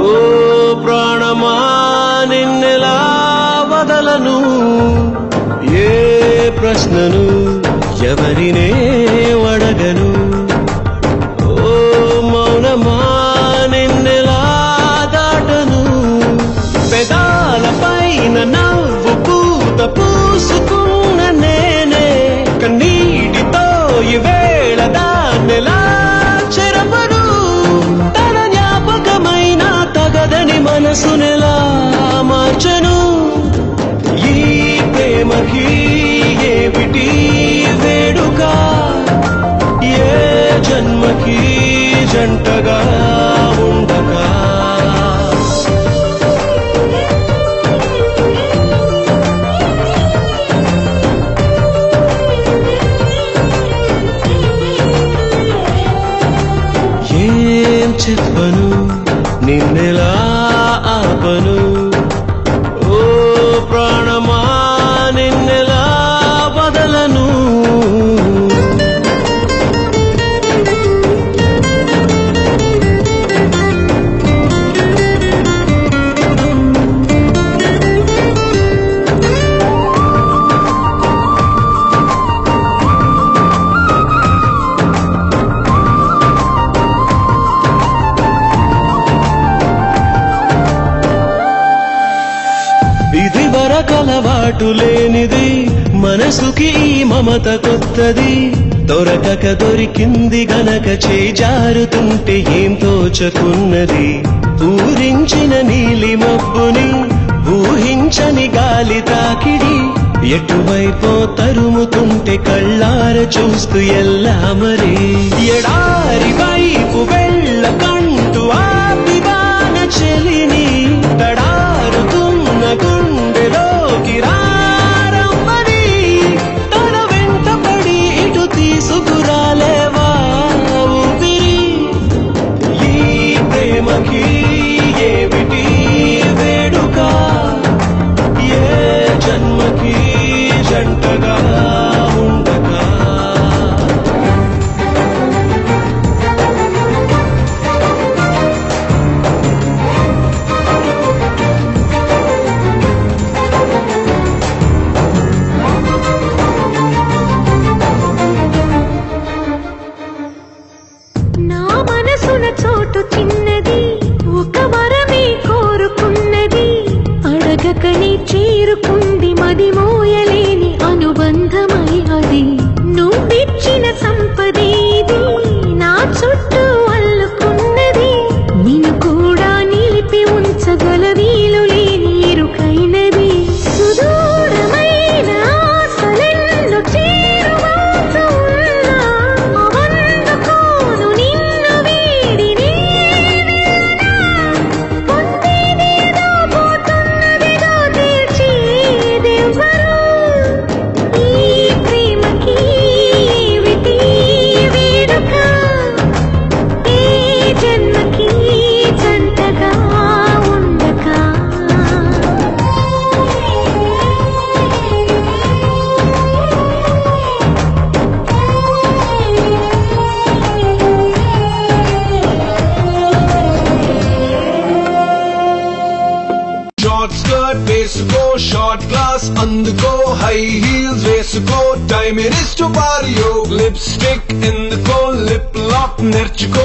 ఓ ప్రాణమా నిన్నెలా వదలను ఏ ప్రశ్నను ఎవరినే అడగను ఓ మౌనమా నిన్నెలా దాటను పెదాలపైన నవ్వు పూత పూసుకున్న నేనే కన్నీటితో ఈవేళ దాన్నెలా చెరపను తన జ్ఞాపకమైన తగదని మనసునెలా మార్చను ఈ ప్రేమకి ఏమిటి వేడుక ఏ జన్మకి జంటగా ఉండగా ఏం చెప్పను నిన్నెలా ఆపను ఓ ప్రాణమా నిన్నెలా వదలను ఇది వరకలవాటు లేనిది మనసుకి ఈ మమత కొత్తది దొరకక దొరికింది గనక చేజారుతుంటే ఏం తోచకున్నది ఊరించిన నీలి మబ్బుని ఊహించని గాలి తాకిడి ఎటువైపో తరుముతుంటే కళ్ళార చూస్తూ ఎల్లా మరి ఎడారి వైపు వెళ్ళకంటూ ఆపివాన చెలిని తడారుతున్న గుండెలోకి రారమ్మని తన వెంట పడి ఇటు తీసుకురాలేవా ఊపిరి ఈ ప్రేమకి ఏమిటి వేడుక ఏ జన్మకి జంటగా ఉండగా నా మనసున చోటు చిన్నది ఒక వరమే కోరుకున్నది అడగకనే చేరుకుంది మది మోయలేని అనుబంధమై అది నువ్విచ్చిన సంపదేది నా చుట్టూ అల్లుకున్నది నిన్ను కూడా నిలిపి ఉంచగల వీలు లేని ఇరుకైనది సుదూరమైన ఆశలెన్నో చేరువవుతూ ఉన్నా అవందుకోను నిన్ను వీడి నేనెలా పొందేదేదో పోతున్నదిదో తీర్చేదెవ్వరు ఈ ప్రేమకి ఏమిటి వేడుక ఏ జన్మకి జంటగా ఉండగా షార్ట్ స్కర్ట్ వేసుకో షార్ట్ గ్లాస్ అందుకో హై హీల్స్ వేసుకో టైం ఇస్ టు పారియో లిప్స్టిక్ ఎందుకో లిప్ లాక్ నేర్చుకో